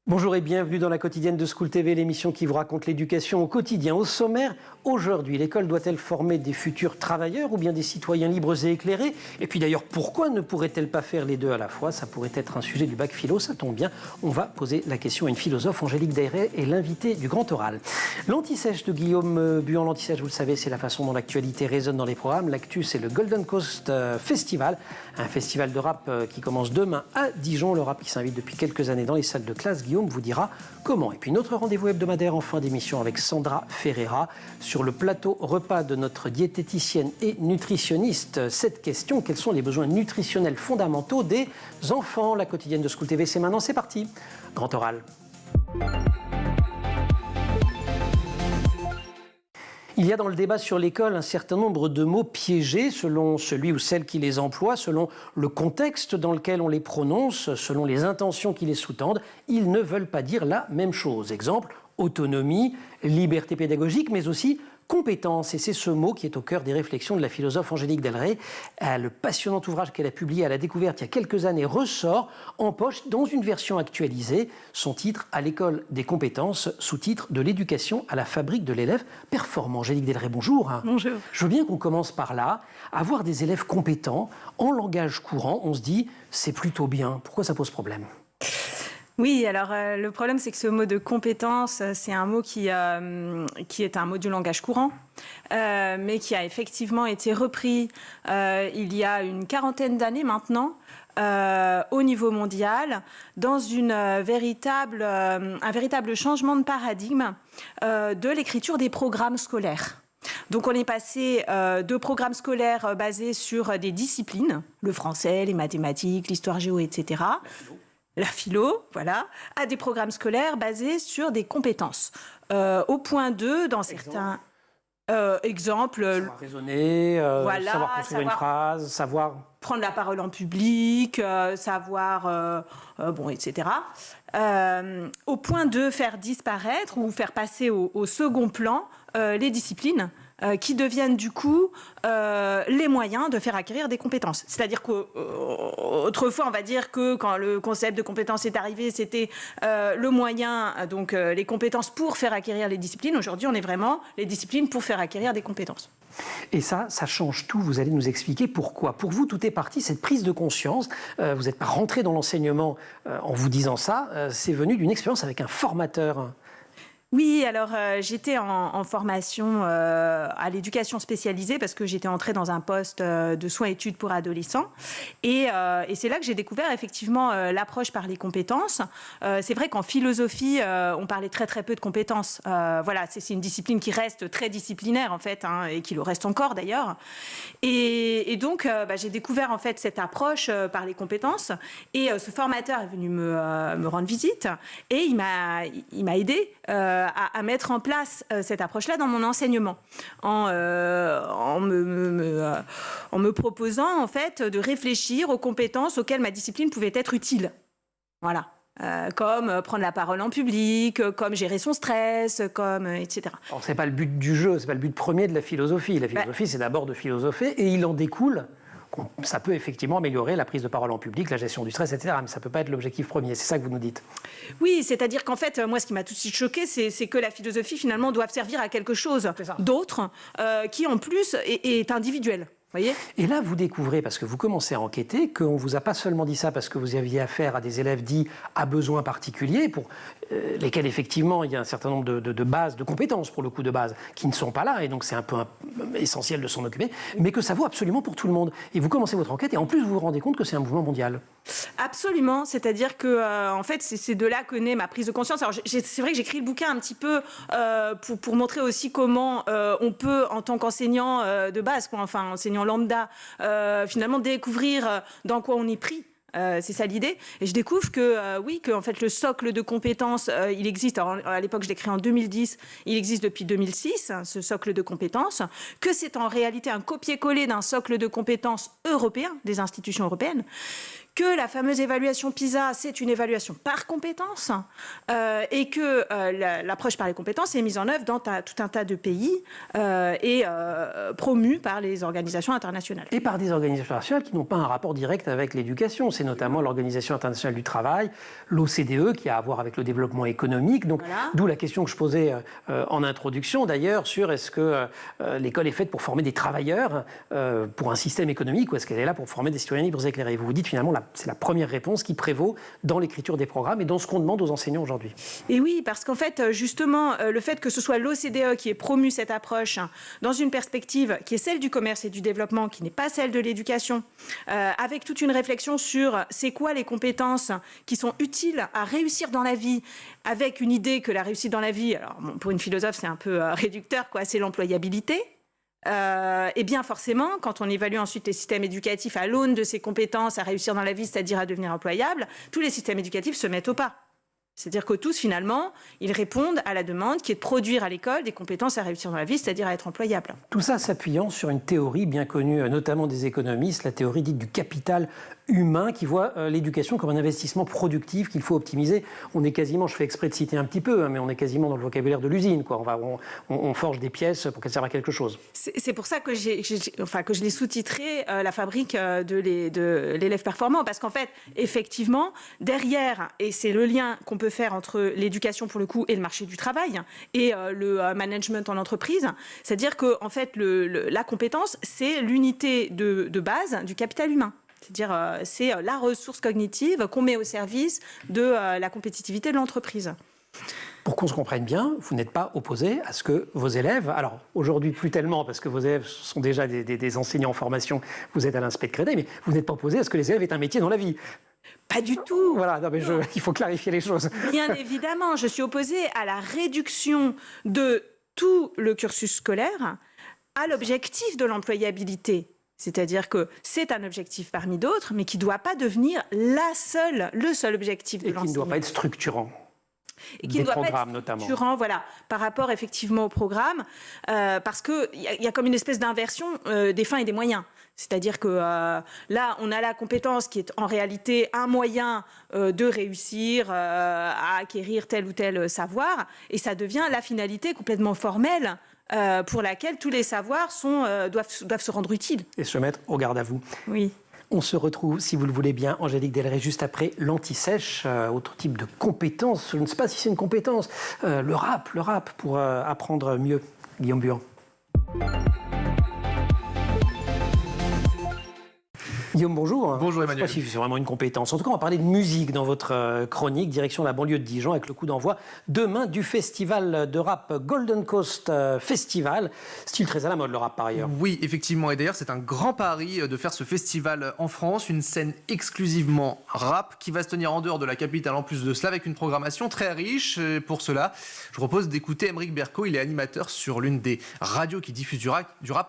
Bonjour et bienvenue dans la quotidienne de School TV, l'émission qui vous raconte l'éducation au quotidien. Au sommaire, aujourd'hui, l'école doit-elle former des futurs travailleurs ou bien des citoyens libres et éclairés? Et puis d'ailleurs, pourquoi ne pourrait-elle pas faire les deux à la fois? Ça pourrait être un sujet du bac philo, ça tombe bien. On va poser la question à une philosophe, Angélique Dayrey, est l'invitée du Grand Oral. L'Anti-Sèche de Guillaume Buan. L'Anti-Sèche, vous le savez, c'est la façon dont l'actualité résonne dans les programmes. L'actu, c'est le Golden Coast Festival, un festival de rap qui commence demain à Dijon. Le rap qui s'invite depuis quelques années dans les salles de classe. Guillaume vous dira comment. Et puis notre rendez-vous hebdomadaire en fin d'émission avec Sandra Ferreira sur le plateau repas de notre diététicienne et nutritionniste. Cette question, quels sont les besoins nutritionnels fondamentaux des enfants? La quotidienne de School TV, c'est maintenant, c'est parti. Grand Oral. Il y a dans le débat sur l'école un certain nombre de mots piégés selon celui ou celle qui les emploie, selon le contexte dans lequel on les prononce, selon les intentions qui les sous-tendent. Ils ne veulent pas dire la même chose. Exemple, autonomie, liberté pédagogique, mais aussi compétence. Et c'est ce mot qui est au cœur des réflexions de la philosophe Angélique Dayrey. Le passionnant ouvrage qu'elle a publié à la découverte il y a quelques années ressort en poche dans une version actualisée. Son titre, À l'école des compétences, sous-titre de l'éducation à la fabrique de l'élève performant. Angélique Dayrey, bonjour. Bonjour. Je veux bien qu'on commence par là. Avoir des élèves compétents en langage courant, on se dit, c'est plutôt bien. Pourquoi ça pose problème ? Oui, alors le problème, c'est que ce mot de compétence, c'est un mot qui est un mot du langage courant, mais qui a effectivement été repris il y a une quarantaine d'années maintenant, au niveau mondial, dans un véritable changement de paradigme de l'écriture des programmes scolaires. Donc on est passé de programmes scolaires basés sur des disciplines, le français, les mathématiques, l'histoire géo, etc., la philo, voilà, à des programmes scolaires basés sur des compétences. Au point 2, dans certains exemples... Savoir raisonner, voilà, savoir construire une phrase, savoir... prendre la parole en public, savoir... etc. Au point 2, faire disparaître ou faire passer au second plan les disciplines qui deviennent du coup les moyens de faire acquérir des compétences. C'est-à-dire qu'autrefois, on va dire que quand le concept de compétence est arrivé, c'était le moyen, donc les compétences pour faire acquérir les disciplines. Aujourd'hui, on est vraiment les disciplines pour faire acquérir des compétences. Et ça change tout. Vous allez nous expliquer pourquoi. Pour vous, tout est parti, cette prise de conscience. Vous n'êtes pas rentré dans l'enseignement en vous disant ça. C'est venu d'une expérience avec un formateur. Oui, alors j'étais en formation à l'éducation spécialisée parce que j'étais entrée dans un poste de soins-études pour adolescents et c'est là que j'ai découvert effectivement l'approche par les compétences. C'est vrai qu'en philosophie, on parlait très très peu de compétences. Voilà, c'est une discipline qui reste très disciplinaire en fait, et qui le reste encore d'ailleurs. Et donc j'ai découvert en fait cette approche par les compétences et ce formateur est venu me rendre visite et il m'a aidé à mettre en place cette approche-là dans mon enseignement, en me proposant en fait de réfléchir aux compétences auxquelles ma discipline pouvait être utile. Voilà. Comme prendre la parole en public, comme gérer son stress, etc. Alors, c'est pas le but du jeu, c'est pas le but premier de la philosophie. La philosophie, c'est d'abord de philosopher et il en découle ça peut effectivement améliorer la prise de parole en public, la gestion du stress, etc. Mais ça ne peut pas être l'objectif premier. C'est ça que vous nous dites. Oui, c'est-à-dire qu'en fait, moi, ce qui m'a tout de suite choqué, c'est que la philosophie, finalement, doit servir à quelque chose d'autre, qui, en plus, est individuel. Voyez ? Et là, vous découvrez, parce que vous commencez à enquêter, qu'on ne vous a pas seulement dit ça parce que vous aviez affaire à des élèves dits à besoins particuliers, pour lesquels, effectivement, il y a un certain nombre de bases, de compétences, pour le coup, de base, qui ne sont pas là, et donc c'est un peu essentiel de s'en occuper, mais que ça vaut absolument pour tout le monde. Et vous commencez votre enquête, et en plus, vous vous rendez compte que c'est un mouvement mondial. Absolument, c'est-à-dire que, en fait, c'est de là que naît ma prise de conscience. Alors, c'est vrai que j'écris le bouquin un petit peu pour montrer aussi comment on peut, en tant qu'enseignant de base, enfin, enseignant lambda, finalement découvrir dans quoi on est pris. C'est ça l'idée. Et je découvre que, oui, que en fait, le socle de compétences, il existe. Alors, à l'époque, je l'ai créé en 2010. Il existe depuis 2006, ce socle de compétences. Que c'est en réalité un copier-coller d'un socle de compétences européen, des institutions européennes. Que la fameuse évaluation PISA, c'est une évaluation par compétences et que l'approche par les compétences est mise en œuvre dans tout un tas de pays et promue par les organisations internationales. Et par des organisations internationales qui n'ont pas un rapport direct avec l'éducation. c'est notamment l'Organisation internationale du travail, l'OCDE, qui a à voir avec le développement économique. Donc, d'où la question que je posais en introduction, d'ailleurs, sur est-ce que l'école est faite pour former des travailleurs pour un système économique, ou est-ce qu'elle est là pour former des citoyens libres et éclairés? Vous vous dites finalement, c'est la première réponse qui prévaut dans l'écriture des programmes et dans ce qu'on demande aux enseignants aujourd'hui. Et oui, parce qu'en fait, justement, le fait que ce soit l'OCDE qui ait promu cette approche dans une perspective qui est celle du commerce et du développement, qui n'est pas celle de l'éducation, avec toute une réflexion sur c'est quoi les compétences qui sont utiles à réussir dans la vie, avec une idée que la réussite dans la vie, alors bon, pour une philosophe c'est un peu réducteur, quoi, c'est l'employabilité. Et bien forcément, quand on évalue ensuite les systèmes éducatifs à l'aune de ces compétences à réussir dans la vie, c'est-à-dire à devenir employables, tous les systèmes éducatifs se mettent au pas. C'est-à-dire que tous, finalement, ils répondent à la demande qui est de produire à l'école des compétences à réussir dans la vie, c'est-à-dire à être employable. Tout ça s'appuyant sur une théorie bien connue, notamment des économistes, la théorie dite du capital humain, qui voit l'éducation comme un investissement productif qu'il faut optimiser. On est quasiment, je fais exprès de citer un petit peu, mais on est quasiment dans le vocabulaire de l'usine, quoi. On forge des pièces pour qu'elles servent à quelque chose. C'est pour ça que je l'ai sous-titré la fabrique de l'élève performant, parce qu'en fait, effectivement, derrière, et c'est le lien qu'on peut faire entre l'éducation pour le coup et le marché du travail et le management en entreprise, c'est-à-dire que en fait, la compétence, c'est l'unité de base du capital humain. C'est-à-dire, c'est la ressource cognitive qu'on met au service de la compétitivité de l'entreprise. Pour qu'on se comprenne bien, vous n'êtes pas opposé à ce que vos élèves, alors aujourd'hui plus tellement parce que vos élèves sont déjà des enseignants en formation, vous êtes à l'Inspect de Créteil, mais vous n'êtes pas opposé à ce que les élèves aient un métier dans la vie. Pas du tout. Voilà, non, mais il faut clarifier les choses. Bien évidemment, je suis opposée à la réduction de tout le cursus scolaire à l'objectif de l'employabilité. C'est-à-dire que c'est un objectif parmi d'autres, mais qui ne doit pas devenir le seul objectif de l'enseignement. Et qui ne doit pas être structurant. Et qui ne doit pas être structurant, voilà, par rapport effectivement au programme, parce qu'il y a comme une espèce d'inversion des fins et des moyens. C'est-à-dire que là, on a la compétence qui est en réalité un moyen de réussir à acquérir tel ou tel savoir, et ça devient la finalité complètement formelle pour laquelle tous les savoirs doivent se rendre utiles. Et se mettre au garde à vous. Oui. On se retrouve, si vous le voulez bien, Angélique Delray, juste après l'anti-sèche, autre type de compétence. Je ne sais pas si c'est une compétence. Le rap, pour apprendre mieux. Guillaume Buan. Guillaume, bonjour. Bonjour Emmanuel. Je ne sais pas si c'est vraiment une compétence. En tout cas, on va parler de musique dans votre chronique, direction la banlieue de Dijon, avec le coup d'envoi demain du festival de rap Golden Coast Festival. Style très à la mode, le rap, par ailleurs. Oui, effectivement. Et d'ailleurs, c'est un grand pari de faire ce festival en France. Une scène exclusivement rap qui va se tenir en dehors de la capitale, en plus de cela, avec une programmation très riche. Et pour cela, je propose d'écouter Aymeric Berco. Il est animateur sur l'une des radios qui diffuse du rap,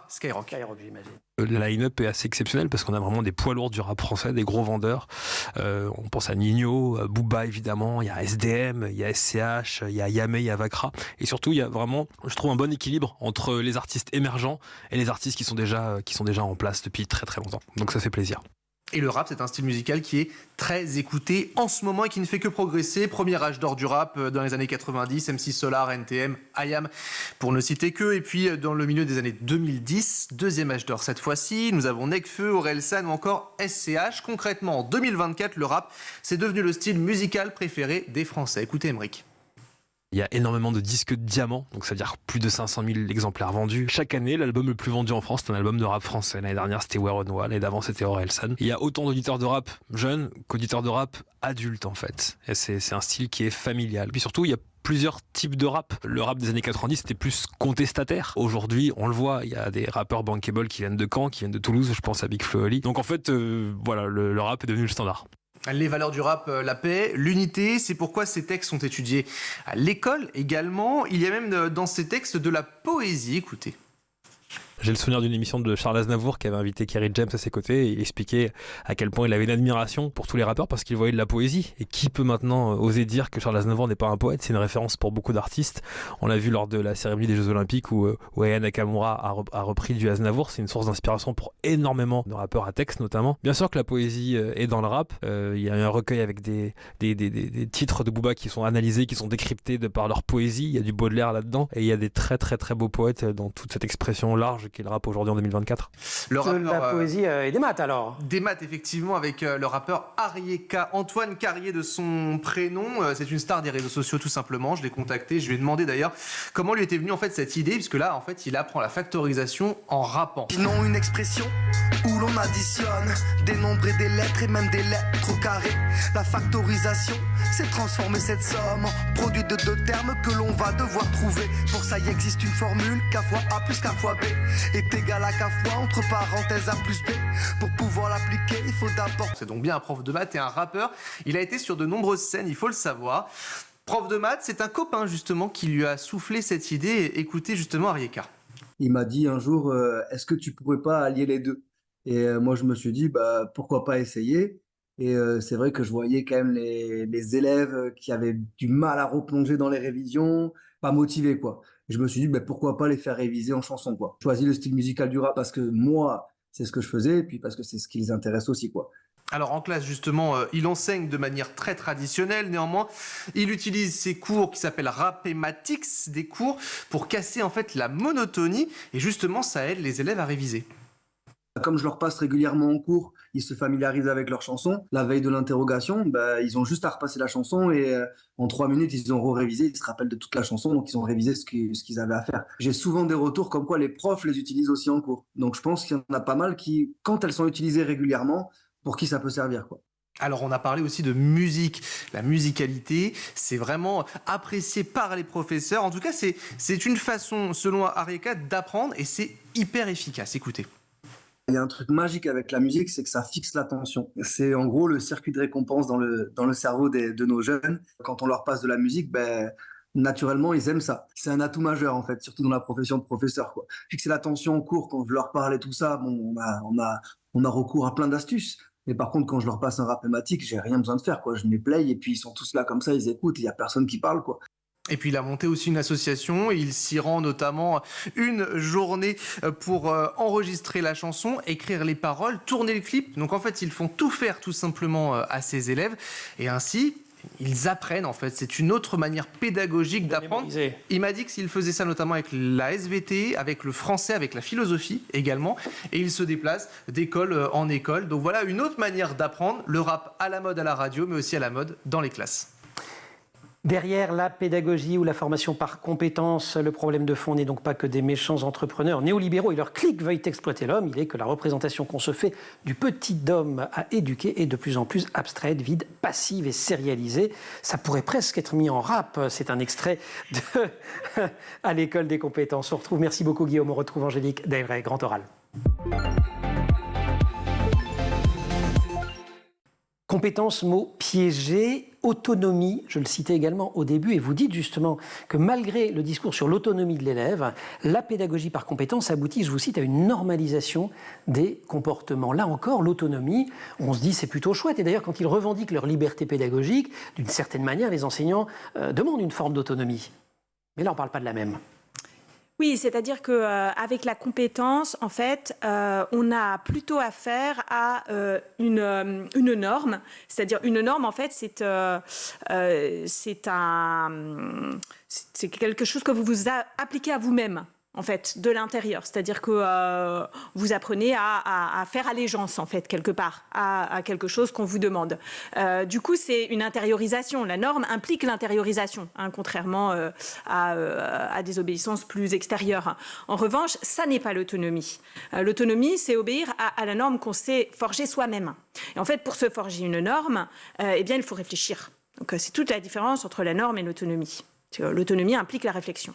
Skyrock. Skyrock, j'imagine. Le line-up est assez exceptionnel parce qu'on a vraiment des poids lourds du rap français, des gros vendeurs. On pense à Nino, Booba évidemment, il y a SDM, il y a SCH, il y a Yamé, il y a Vakra. Et surtout, il y a vraiment, je trouve, un bon équilibre entre les artistes émergents et les artistes qui sont déjà en place depuis très très longtemps. Donc ça fait plaisir. Et le rap, c'est un style musical qui est très écouté en ce moment et qui ne fait que progresser. Premier âge d'or du rap dans les années 90, MC Solar, NTM, IAM, pour ne citer que. Et puis dans le milieu des années 2010, deuxième âge d'or cette fois-ci, nous avons Nekfeu, Orelsan ou encore SCH. Concrètement, en 2024, le rap, c'est devenu le style musical préféré des Français. Écoutez Aymeric. Il y a énormément de disques de diamants, donc ça veut dire plus de 500 000 exemplaires vendus. Chaque année, l'album le plus vendu en France, c'est un album de rap français. L'année dernière, c'était Werenoi, l'année d'avant, c'était Orelsan. Il y a autant d'auditeurs de rap jeunes qu'auditeurs de rap adultes, en fait. Et c'est un style qui est familial. Puis surtout, il y a plusieurs types de rap. Le rap des années 90, c'était plus contestataire. Aujourd'hui, on le voit, il y a des rappeurs bankable qui viennent de Caen, qui viennent de Toulouse, je pense à Big Flo et Oli. Donc en fait, voilà, le rap est devenu le standard. Les valeurs du rap, la paix, l'unité, c'est pourquoi ces textes sont étudiés à l'école également. Il y a même dans ces textes de la poésie, écoutez. J'ai le souvenir d'une émission de Charles Aznavour qui avait invité Kerry James à ses côtés et il expliquait à quel point il avait une admiration pour tous les rappeurs parce qu'il voyait de la poésie. Et qui peut maintenant oser dire que Charles Aznavour n'est pas un poète? C'est une référence pour beaucoup d'artistes. On l'a vu lors de la cérémonie des Jeux Olympiques où Aya Nakamura a repris du Aznavour. C'est une source d'inspiration pour énormément de rappeurs à texte notamment. Bien sûr que la poésie est dans le rap. Il y a un recueil avec des titres de Booba qui sont analysés, qui sont décryptés de par leur poésie. Il y a du Baudelaire là-dedans et il y a des très très très beaux poètes dans toute cette expression large qu'est le rap aujourd'hui en 2024? Le rappeur, la poésie et des maths alors. Des maths, effectivement, avec le rappeur Arieka, Antoine Carrier de son prénom. C'est une star des réseaux sociaux, tout simplement. Je l'ai contacté, je lui ai demandé d'ailleurs comment lui était venue en fait cette idée, puisque là, en fait, il apprend la factorisation en rappant. Sinon une expression où l'on additionne des nombres et des lettres et même des lettres au carré. La factorisation, c'est transformer cette somme en produit de deux termes que l'on va devoir trouver. Pour ça, il existe une formule, K fois A plus K fois B est égal à K fois entre parenthèses A plus B. Pour pouvoir l'appliquer, il faut d'abord... C'est donc bien un prof de maths et un rappeur. Il a été sur de nombreuses scènes, il faut le savoir. Prof de maths, c'est un copain justement qui lui a soufflé cette idée. Écoutez justement Arieka. Il m'a dit un jour, est-ce que tu pourrais pas allier les deux? Et moi, je me suis dit, bah, pourquoi pas essayer? Et c'est vrai que je voyais quand même les élèves qui avaient du mal à replonger dans les révisions, pas motivés, quoi. Et je me suis dit, bah, pourquoi pas les faire réviser en chanson, quoi. J'ai choisi le style musical du rap parce que moi, c'est ce que je faisais, et puis parce que c'est ce qui les intéresse aussi, quoi. Alors en classe justement, il enseigne de manière très traditionnelle, néanmoins, il utilise ses cours qui s'appellent Rapematics, des cours pour casser en fait la monotonie, et justement ça aide les élèves à réviser. Comme je leur passe régulièrement en cours, ils se familiarisent avec leur chanson. La veille de l'interrogation, bah, ils ont juste à repasser la chanson et en 3 minutes, ils ont révisé, ils se rappellent de toute la chanson, donc ils ont révisé ce qu'ils avaient à faire. J'ai souvent des retours comme quoi les profs les utilisent aussi en cours. Donc je pense qu'il y en a pas mal qui, quand elles sont utilisées régulièrement, pour qui ça peut servir, quoi. Alors on a parlé aussi de musique, la musicalité, c'est vraiment apprécié par les professeurs. En tout cas, c'est une façon, selon Arieka, d'apprendre et c'est hyper efficace. Écoutez. Il y a un truc magique avec la musique, c'est que ça fixe l'attention. C'est en gros le circuit de récompense dans le cerveau de nos jeunes. Quand on leur passe de la musique, ben, naturellement, ils aiment ça. C'est un atout majeur, en fait, surtout dans la profession de professeur, quoi. Fixer l'attention en cours, quand je leur parle et tout ça, bon, on a recours à plein d'astuces. Mais par contre, quand je leur passe un rap thématique, j'ai rien besoin de faire, quoi. Je mets play et puis ils sont tous là comme ça, ils écoutent, il n'y a personne qui parle, quoi. Et puis il a monté aussi une association, il s'y rend notamment une journée pour enregistrer la chanson, écrire les paroles, tourner le clip. Donc en fait, ils font tout faire tout simplement à ses élèves et ainsi ils apprennent en fait. C'est une autre manière pédagogique d'apprendre. Il m'a dit que s'il faisait ça notamment avec la SVT, avec le français, avec la philosophie également, et il se déplace d'école en école. Donc voilà une autre manière d'apprendre le rap à la mode à la radio, mais aussi à la mode dans les classes. Derrière la pédagogie ou la formation par compétences, le problème de fond n'est donc pas que des méchants entrepreneurs néolibéraux et leurs clics veuillent exploiter l'homme. Il est que la représentation qu'on se fait du petit homme à éduquer est de plus en plus abstraite, vide, passive et sérialisée. Ça pourrait presque être mis en rap. C'est un extrait de à l'école des compétences. On retrouve, merci beaucoup Guillaume, on retrouve Angélique Dayrey, Grand Oral. Compétence, mot piégé, autonomie, je le citais également au début, et vous dites justement que malgré le discours sur l'autonomie de l'élève, la pédagogie par compétence aboutit, je vous cite, à une normalisation des comportements. Là encore, l'autonomie, on se dit c'est plutôt chouette, et d'ailleurs quand ils revendiquent leur liberté pédagogique, d'une certaine manière, les enseignants demandent une forme d'autonomie. Mais là, on ne parle pas de la même. Oui, c'est-à-dire qu'avec la compétence, en fait, on a plutôt affaire à une norme. C'est-à-dire une norme, en fait, c'est quelque chose que vous vous appliquez à vous-même. En fait, de l'intérieur. C'est-à-dire que vous apprenez à faire allégeance, en fait, quelque part, à quelque chose qu'on vous demande. Du coup, c'est une intériorisation. La norme implique l'intériorisation, hein, contrairement à des obéissances plus extérieures. En revanche, ça n'est pas l'autonomie. L'autonomie, c'est obéir à la norme qu'on s'est forgée soi-même. Et en fait, pour se forger une norme, eh bien, il faut réfléchir. Donc, c'est toute la différence entre la norme et l'autonomie. L'autonomie implique la réflexion.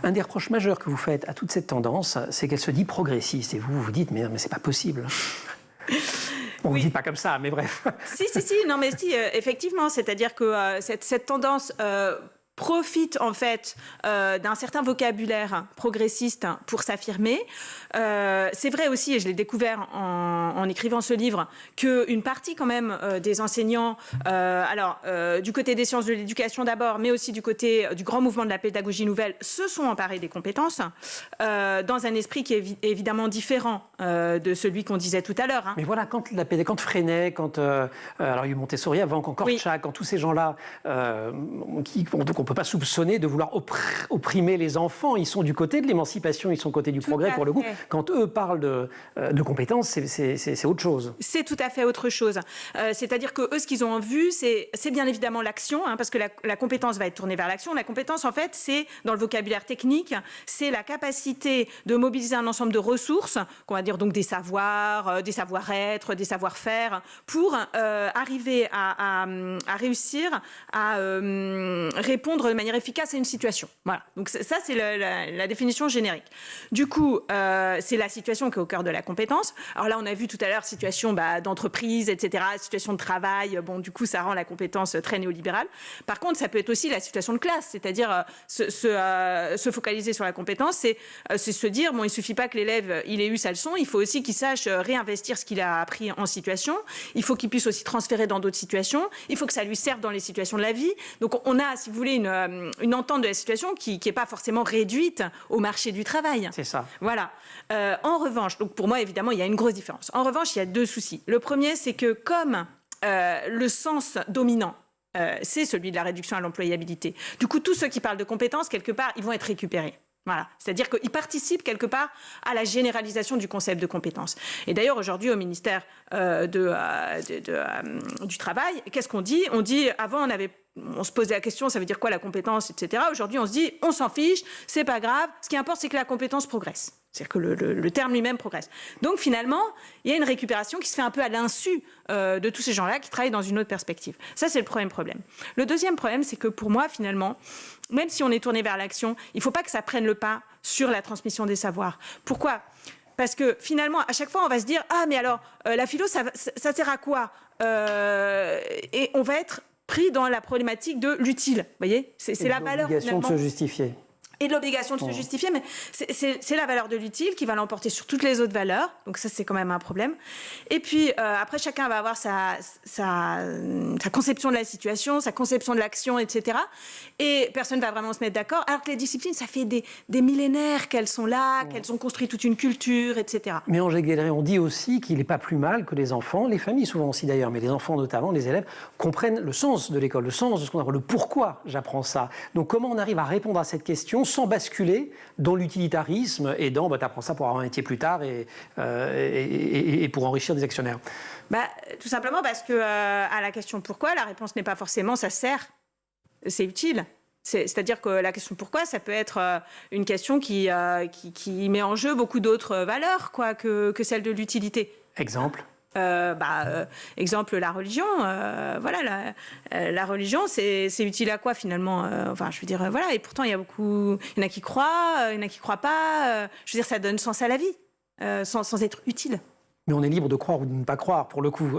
Un des reproches majeurs que vous faites à toute cette tendance, c'est qu'elle se dit progressiste. Et vous vous dites, mais c'est pas possible. Bon, oui. Vous ne dites pas comme ça, mais bref. Si, non, mais si, effectivement. C'est-à-dire que cette tendance profite, en fait, d'un certain vocabulaire progressiste pour s'affirmer. C'est vrai aussi, et je l'ai découvert en écrivant ce livre, qu'une partie quand même des enseignants, du côté des sciences de l'éducation d'abord, mais aussi du côté du grand mouvement de la pédagogie nouvelle, se sont emparés des compétences, dans un esprit qui est évidemment différent de celui qu'on disait tout à l'heure. Hein. Mais voilà, quand Freinet, alors il y a eu Montessori avant, quand Kortchak, oui. Quand tous ces gens-là, qu'on qu'on ne peut pas soupçonner de vouloir opprimer les enfants. Ils sont du côté de l'émancipation, ils sont du côté du progrès pour le coup. Quand eux parlent de compétences, c'est autre chose. C'est tout à fait autre chose. C'est-à-dire que eux, ce qu'ils ont en vue, c'est bien évidemment l'action, parce que la compétence va être tournée vers l'action. La compétence, en fait, c'est, dans le vocabulaire technique, c'est la capacité de mobiliser un ensemble de ressources, qu'on va dire donc des savoirs, des savoir-être, des savoir-faire, pour arriver à réussir à répondre de manière efficace à une situation. Voilà. Donc ça, c'est la définition générique. Du coup, c'est la situation qui est au cœur de la compétence. Alors là, on a vu tout à l'heure situation d'entreprise, etc., situation de travail. Bon, du coup, ça rend la compétence très néolibérale. Par contre, ça peut être aussi la situation de classe, c'est-à-dire se focaliser sur la compétence, c'est se dire, bon, il suffit pas que l'élève il ait eu sa leçon, il faut aussi qu'il sache réinvestir ce qu'il a appris en situation. Il faut qu'il puisse aussi transférer dans d'autres situations. Il faut que ça lui serve dans les situations de la vie. Donc, on a, si vous voulez, une entente de la situation qui n'est pas forcément réduite au marché du travail. C'est ça. Voilà. En revanche, donc pour moi, évidemment, il y a une grosse différence. En revanche, il y a deux soucis. Le premier, c'est que comme le sens dominant, c'est celui de la réduction à l'employabilité, du coup, tous ceux qui parlent de compétences, quelque part, ils vont être récupérés. Voilà. C'est-à-dire qu'ils participent quelque part à la généralisation du concept de compétence. Et d'ailleurs, aujourd'hui, au ministère du Travail, qu'est-ce qu'on dit ? On dit, avant, on se posait la question, ça veut dire quoi la compétence, etc. Aujourd'hui, on se dit, on s'en fiche, c'est pas grave. Ce qui importe, c'est que la compétence progresse. C'est-à-dire que le terme lui-même progresse. Donc finalement, il y a une récupération qui se fait un peu à l'insu de tous ces gens-là qui travaillent dans une autre perspective. Ça, c'est le premier problème. Le deuxième problème, c'est que pour moi, finalement, même si on est tourné vers l'action, il ne faut pas que ça prenne le pas sur la transmission des savoirs. Pourquoi ? Parce que finalement, à chaque fois, on va se dire « Ah, mais alors, la philo, ça sert à quoi ?» Et on va être pris dans la problématique de l'utile. Vous voyez ? C'est la valeur, l'obligation de se justifier. Et de l'obligation de se justifier, mais c'est la valeur de l'utile qui va l'emporter sur toutes les autres valeurs. Donc ça, c'est quand même un problème. Et puis, après, chacun va avoir sa conception de la situation, sa conception de l'action, etc. Et personne ne va vraiment se mettre d'accord. Alors que les disciplines, ça fait des millénaires qu'elles sont là, qu'elles ont construit toute une culture, etc. Mais Angélique Delray, on dit aussi qu'il n'est pas plus mal que les enfants, les familles souvent aussi d'ailleurs, mais les enfants notamment, les élèves, comprennent le sens de l'école, le sens de ce qu'on apprend, le pourquoi j'apprends ça. Donc comment on arrive à répondre à cette question sans basculer dans l'utilitarisme et dans t'apprends ça pour avoir un métier plus tard et pour enrichir des actionnaires. Tout simplement parce que à la question pourquoi, la réponse n'est pas forcément ça sert, c'est utile. C'est-à-dire que la question pourquoi, ça peut être une question qui met en jeu beaucoup d'autres valeurs que celle de l'utilité. Exemple ? Exemple, la religion. Voilà, la religion, c'est utile à quoi finalement ? Enfin, je veux dire, voilà. Et pourtant, il y en a qui croient, il y en a qui croient pas. Je veux dire, ça donne sens à la vie, sans être utile. Mais on est libre de croire ou de ne pas croire, pour le coup.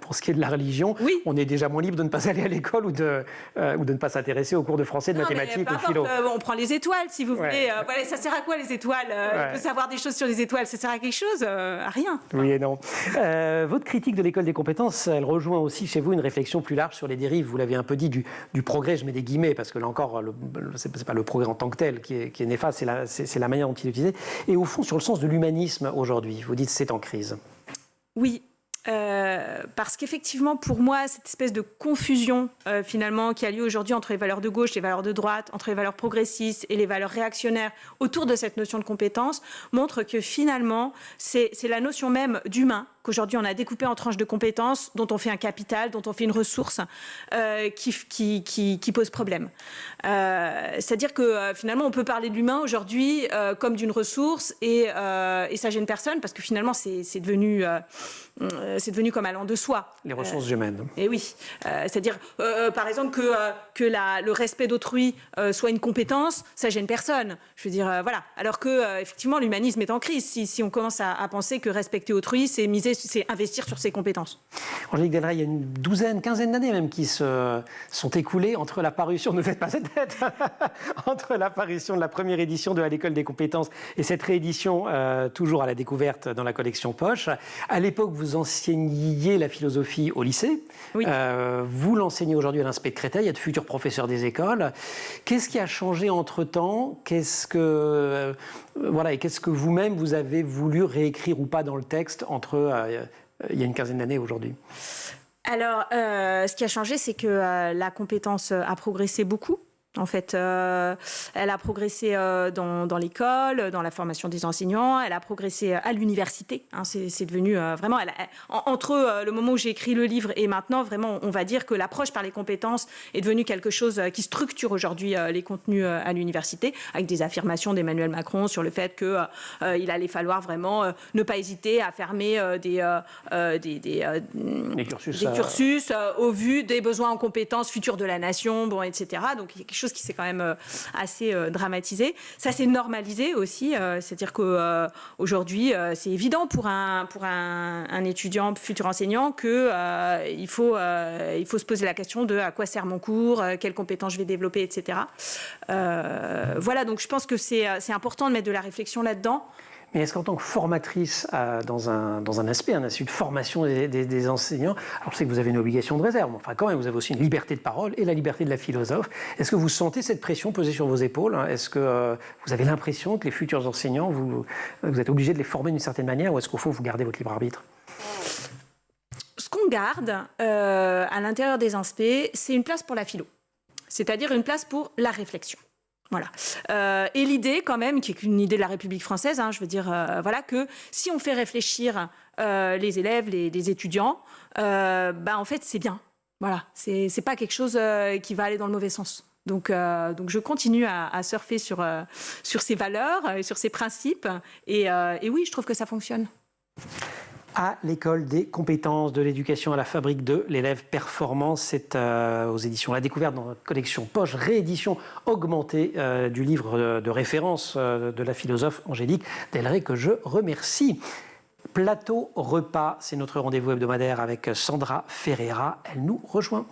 Pour ce qui est de la religion, oui. On est déjà moins libre de ne pas aller à l'école ou de ne pas s'intéresser aux cours de français, de mathématiques ou de philo. On prend les étoiles, si vous voulez. Voilà, ça sert à quoi, les étoiles ? On peut savoir des choses sur les étoiles, ça sert à quelque chose ? À rien. Oui et non. Votre critique de l'école des compétences, elle rejoint aussi chez vous une réflexion plus large sur les dérives. Vous l'avez un peu dit, du progrès, je mets des guillemets, parce que là encore, c'est pas le progrès en tant que tel qui est néfaste, c'est la manière dont il est utilisé. Et au fond, sur le sens de l'humanisme aujourd'hui, vous dites c'est en crise. Oui, parce qu'effectivement, pour moi, cette espèce de confusion, finalement, qui a lieu aujourd'hui entre les valeurs de gauche, les valeurs de droite, entre les valeurs progressistes et les valeurs réactionnaires autour de cette notion de compétence, montre que finalement, c'est la notion même d'humain qu'aujourd'hui on a découpé en tranches de compétences, dont on fait un capital, dont on fait une ressource, qui pose problème. C'est-à-dire que finalement, on peut parler de l'humain aujourd'hui comme d'une ressource et ça gêne personne parce que finalement, c'est devenu comme allant de soi. Les ressources humaines. Et oui. C'est-à-dire, par exemple, que le respect d'autrui soit une compétence, ça gêne personne. Je veux dire, voilà. Alors que, effectivement, l'humanisme est en crise. Si on commence à penser que respecter autrui, c'est investir sur ses compétences. Angélique Delray, il y a une quinzaine d'années même qui se sont écoulées entre la parution, ne faites pas cette tête, entre l'apparition de la première édition de l'école des compétences et cette réédition toujours à la découverte dans la collection Poche. À l'époque, vous enseigniez la philosophie au lycée. Oui. Vous l'enseignez aujourd'hui à l'Inspé de Créteil, il y a de futurs professeurs des écoles. Qu'est-ce qui a changé entre-temps ? Et qu'est-ce que vous-même, vous avez voulu réécrire ou pas dans le texte entre il y a une quinzaine d'années et aujourd'hui ? Alors, ce qui a changé, c'est que la compétence a progressé beaucoup. En fait, elle a progressé dans l'école, dans la formation des enseignants, elle a progressé à l'université. Hein, c'est devenu vraiment... entre le moment où j'ai écrit le livre et maintenant, vraiment, on va dire que l'approche par les compétences est devenue quelque chose qui structure aujourd'hui les contenus à l'université, avec des affirmations d'Emmanuel Macron sur le fait qu'il allait falloir vraiment ne pas hésiter à fermer des cursus au vu des besoins en compétences futures de la nation, bon, etc. Donc, il y a quelque chose qui s'est quand même assez dramatisé. Ça s'est normalisé aussi, c'est-à-dire qu'aujourd'hui, c'est évident pour un étudiant, futur enseignant, qu'il faut se poser la question de à quoi sert mon cours, quelles compétences je vais développer, etc. Voilà, donc je pense que c'est important de mettre de la réflexion là-dedans. Mais est-ce qu'en tant que formatrice dans un aspect, un institut de formation des enseignants, alors je sais que vous avez une obligation de réserve, mais enfin quand même vous avez aussi une liberté de parole et la liberté de la philosophe. Est-ce que vous sentez cette pression peser sur vos épaules? Est-ce que vous avez l'impression que les futurs enseignants, vous êtes obligés de les former d'une certaine manière, ou est-ce qu'au fond vous gardez votre libre arbitre? Ce qu'on garde à l'intérieur des inspects, c'est une place pour la philo, c'est-à-dire une place pour la réflexion. Voilà. Et l'idée, quand même, qui est une idée de la République française, hein, je veux dire, voilà, que si on fait réfléchir les élèves, les étudiants, en fait, c'est bien. Voilà. C'est pas quelque chose qui va aller dans le mauvais sens. Donc je continue à surfer sur ces valeurs, sur ces principes. Et oui, je trouve que ça fonctionne. À l'école des compétences de l'éducation à la fabrique de l'élève performant. C'est aux éditions La Découverte dans notre collection Poche, réédition augmentée du livre de référence de la philosophe Angélique Delray, que je remercie. Plateau repas, c'est notre rendez-vous hebdomadaire avec Sandra Ferreira. Elle nous rejoint.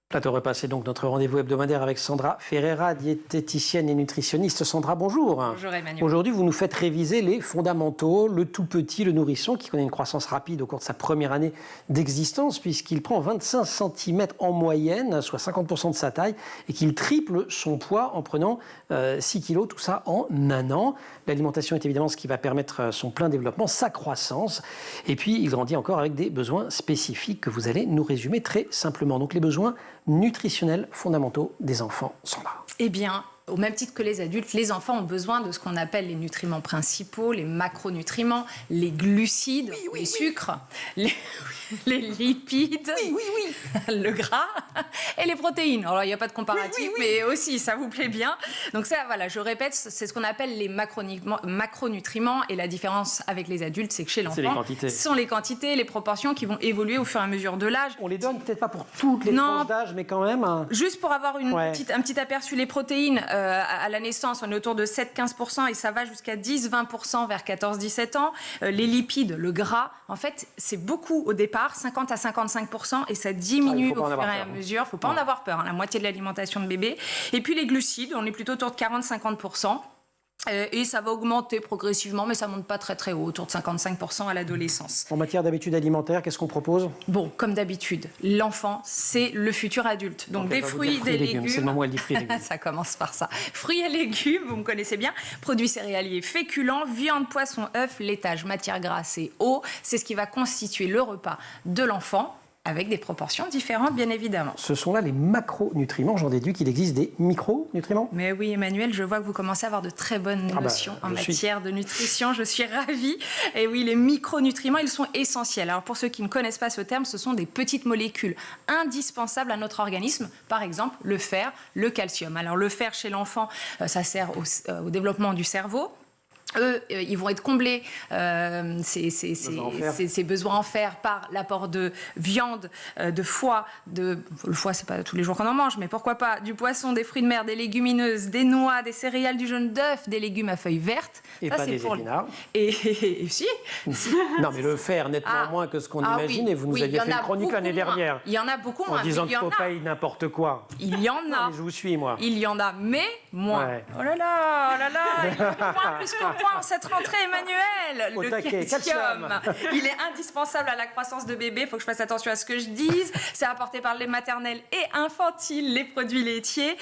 Plateau repas, c'est donc notre rendez-vous hebdomadaire avec Sandra Ferreira, diététicienne et nutritionniste. Sandra, bonjour. Bonjour Emmanuel. Aujourd'hui, vous nous faites réviser les fondamentaux, le tout petit, le nourrisson, qui connaît une croissance rapide au cours de sa première année d'existence, puisqu'il prend 25 cm en moyenne, soit 50% de sa taille, et qu'il triple son poids en prenant 6 kg, tout ça en un an. L'alimentation est évidemment ce qui va permettre son plein développement, sa croissance. Et puis, il grandit encore avec des besoins spécifiques que vous allez nous résumer très simplement. Donc, les besoins nutritionnels fondamentaux des enfants, Sandra. Eh bien, au même titre que les adultes, les enfants ont besoin de ce qu'on appelle les nutriments principaux, les macronutriments, les glucides, les sucres, les lipides, le gras et les protéines. Alors, il n'y a pas de comparatif, mais aussi, ça vous plaît bien. Donc ça, voilà, je répète, c'est ce qu'on appelle les macronutriments. Et la différence avec les adultes, c'est que chez l'enfant, ce sont les quantités, les proportions qui vont évoluer au fur et à mesure de l'âge. On les donne peut-être pas pour toutes les tranches d'âge, mais quand même... Juste pour avoir un petit aperçu, les protéines, à la naissance, on est autour de 7-15% et ça va jusqu'à 10-20% vers 14-17 ans. Les lipides, le gras, en fait, c'est beaucoup au départ, 50 à 55%, et ça diminue au fur et à mesure. Il ne faut pas en avoir peur, hein, la moitié de l'alimentation de bébé. Et puis les glucides, on est plutôt autour de 40-50%. Et ça va augmenter progressivement, mais ça ne monte pas très très haut, autour de 55% à l'adolescence. En matière d'habitudes alimentaires, qu'est-ce qu'on propose? Bon, comme d'habitude, l'enfant, c'est le futur adulte. Donc des fruits, des légumes. C'est le moment où elle dit fruits et légumes. Ça commence par ça. Fruits et légumes, vous me connaissez bien. Produits céréaliers, féculents, viande, poisson, œufs, laitage, matière grasse et eau. C'est ce qui va constituer le repas de l'enfant, avec des proportions différentes, bien évidemment. Ce sont là les macronutriments. J'en déduis qu'il existe des micronutriments. Mais oui, Emmanuel, je vois que vous commencez à avoir de très bonnes notions en matière de nutrition. Je suis ravie. Et oui, les micronutriments, ils sont essentiels. Alors, pour ceux qui ne connaissent pas ce terme, ce sont des petites molécules indispensables à notre organisme. Par exemple, le fer, le calcium. Alors, le fer, chez l'enfant, ça sert au développement du cerveau. Eux, ils vont être comblés, ces besoins en fer par l'apport de viande, de foie, le foie, c'est pas tous les jours qu'on en mange, mais pourquoi pas du poisson, des fruits de mer, des légumineuses, des noix, des céréales, du jaune d'œuf, des légumes à feuilles vertes. Et ça, pas des épinards. Et si. Non, mais le fer, nettement moins que ce qu'on imagine, et vous nous aviez fait une chronique l'année dernière. Il y en a beaucoup moins. En disant qu'il ne faut pas n'importe quoi. Il y en a. Non, mais je vous suis, moi. Il y en a, mais moins. Ouais. Oh là là, il y en a moins plus qu'on point en cette rentrée, Emmanuel. Au Le taquet, calcium, il est indispensable à la croissance de bébé. Il faut que je fasse attention à ce que je dise. C'est apporté par le lait maternel et infantile, les produits laitiers.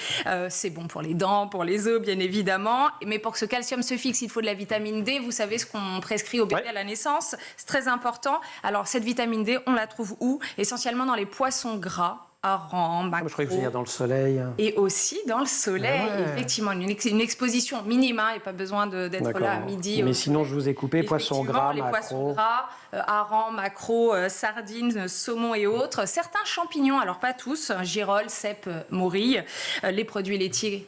C'est bon pour les dents, pour les os, bien évidemment. Mais pour que ce calcium se fixe, il faut de la vitamine D. Vous savez ce qu'on prescrit au bébé à la naissance. C'est très important. Alors, cette vitamine D, on la trouve où? Essentiellement dans les poissons gras. Hareng, maquereau. Je croyais que vous dire dans le soleil. Et aussi dans le soleil, effectivement. Une exposition minime, et pas besoin d'être là à midi. Mais sinon, je vous ai coupé poissons gras, les maquereau. poissons gras, hareng, maquereau, sardines, saumon et autres. Certains champignons, alors pas tous, girolles, cèpes, morilles, les produits laitiers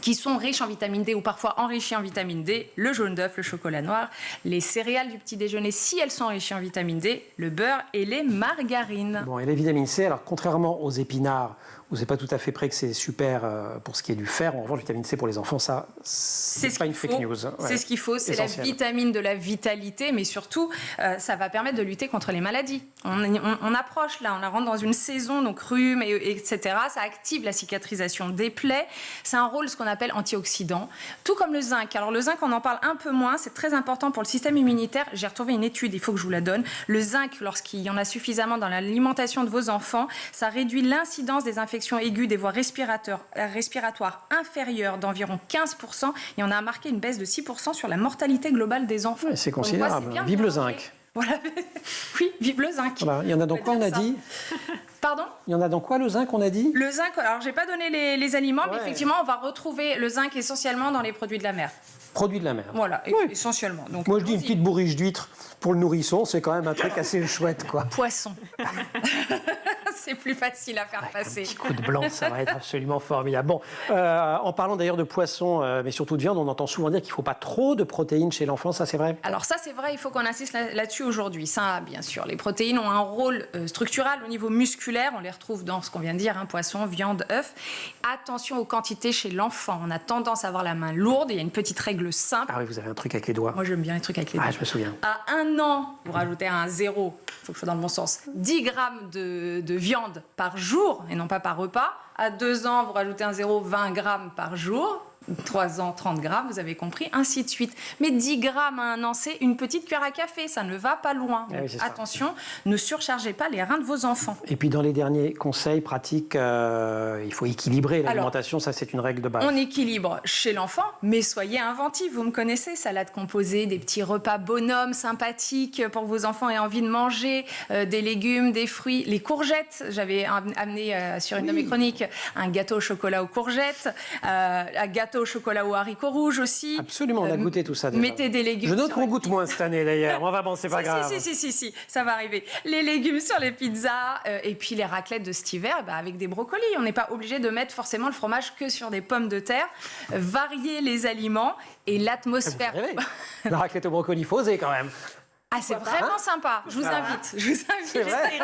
qui sont riches en vitamine D ou parfois enrichis en vitamine D, le jaune d'œuf, le chocolat noir, les céréales du petit déjeuner si elles sont enrichies en vitamine D, le beurre et les margarines. Bon, et les vitamines C, alors contrairement aux épinards, où c'est pas tout à fait près que c'est super pour ce qui est du fer, en revanche, vitamine C pour les enfants, ça, c'est pas une fake news. C'est ce qu'il faut, c'est la vitamine de la vitalité, mais surtout, ça va permettre de lutter contre les maladies. On approche là, on rentre dans une saison, donc rhume, etc. Ça active la cicatrisation des plaies. C'est un rôle, ce qu'on appelle antioxydant, tout comme le zinc. Alors le zinc, on en parle un peu moins, c'est très important pour le système immunitaire. J'ai retrouvé une étude, il faut que je vous la donne. Le zinc, lorsqu'il y en a suffisamment dans l'alimentation de vos enfants, ça réduit l'incidence des infections aiguës des voies respiratoires inférieures d'environ 15%, et on a marqué une baisse de 6% sur la mortalité globale des enfants. Ouais, c'est considérable. Vive le zinc. Voilà. Oui, vive le zinc. Voilà. Il y en a dans quoi, on a dit? Pardon? Il y en a dans quoi, le zinc, on a dit? Le zinc, alors j'ai pas donné les aliments, mais effectivement, on va retrouver le zinc essentiellement dans les produits de la mer. Produits de la mer. Voilà, essentiellement. Donc, moi, je dis une petite bourriche d'huîtres pour le nourrisson, c'est quand même un truc assez chouette, quoi. Poisson. C'est plus facile à faire passer. Un petit coup de blanc, ça va être absolument formidable. Bon, en parlant d'ailleurs de poisson, mais surtout de viande, on entend souvent dire qu'il ne faut pas trop de protéines chez l'enfant, ça c'est vrai? Alors ça c'est vrai, il faut qu'on insiste là-dessus aujourd'hui. Ça, bien sûr, les protéines ont un rôle structural au niveau musculaire, on les retrouve dans ce qu'on vient de dire, poisson, viande, œufs. Attention aux quantités chez l'enfant, on a tendance à avoir la main lourde, il y a une petite règle simple. Ah oui, vous avez un truc avec les doigts. Moi j'aime bien les trucs avec les doigts. Ah, je me souviens. À 1 an, vous rajoutez un 0, il faut que je sois dans le bon sens, 10 grammes de viande par jour et non pas par repas. À 2 ans, vous rajoutez un 0, 20 grammes par jour. 3 ans, 30 grammes, vous avez compris, ainsi de suite. Mais 10 grammes à 1 an, c'est une petite cuillère à café, ça ne va pas loin. Donc, attention, ne surchargez pas les reins de vos enfants. Et puis dans les derniers conseils pratiques, il faut équilibrer l'alimentation, ça c'est une règle de base. On équilibre chez l'enfant, mais soyez inventifs, vous me connaissez, salade composée, des petits repas bonhommes, sympathiques pour que vos enfants aient envie de manger, des légumes, des fruits, les courgettes. J'avais amené sur une de mes chroniques un gâteau au chocolat aux courgettes, un gâteau au chocolat aux haricots rouges aussi. Absolument, on a goûté tout ça déjà. Mettez des légumes. Je note qu'on goûte moins cette année d'ailleurs. Enfin bon, c'est pas grave. Si, ça va arriver. Les légumes sur les pizzas et puis les raclettes de cet hiver avec des brocolis. On n'est pas obligé de mettre forcément le fromage que sur des pommes de terre. Varier les aliments et l'atmosphère. La raclette au brocoli, faut oser quand même. Ah, c'est vraiment sympa. Je vous invite. C'est vrai.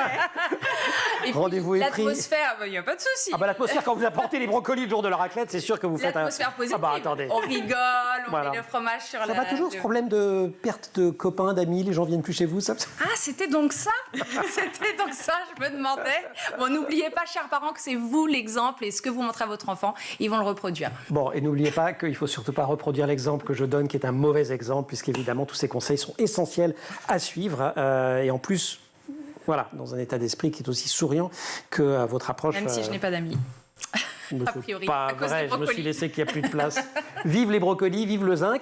Rendez-vous est pris. L'atmosphère, il n'y a pas de souci. Ah bah l'atmosphère, quand vous apportez les brocolis le jour de la raclette, c'est sûr que vous faites un... L'atmosphère positive. Ah bah attendez. On rigole, on met le fromage sur la... Ça va toujours ce problème de perte de copains, d'amis, les gens viennent plus chez vous, ça... Ah, c'était donc ça? C'était donc ça, je me demandais. Bon, n'oubliez pas, chers parents, que c'est vous l'exemple et ce que vous montrez à votre enfant, ils vont le reproduire. Bon, et n'oubliez pas qu'il ne faut surtout pas reproduire l'exemple que je donne, qui est un mauvais exemple, puisqu'évidemment, tous ces conseils sont essentiels à suivre. Et en plus, voilà, dans un état d'esprit qui est aussi souriant que votre approche... Même si je n'ai pas d'amis. A priori, pas vrai, je me suis laissé qu'il n'y a plus de place. Vive les brocolis, vive le zinc.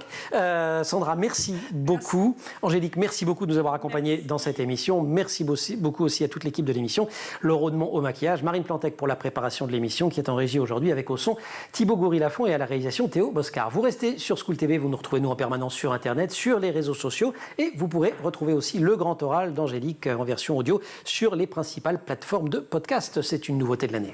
Sandra, merci beaucoup. Merci. Angélique, merci beaucoup de nous avoir accompagnés dans cette émission. Merci beaucoup aussi à toute l'équipe de l'émission. Laure Audemont au maquillage, Marine Plantec pour la préparation de l'émission qui est en régie aujourd'hui avec au son Thibaut Goury-Lafont et à la réalisation Théo Boscar. Vous restez sur School TV, vous nous retrouvez en permanence sur Internet, sur les réseaux sociaux et vous pourrez retrouver aussi le grand oral d'Angélique en version audio sur les principales plateformes de podcast. C'est une nouveauté de l'année.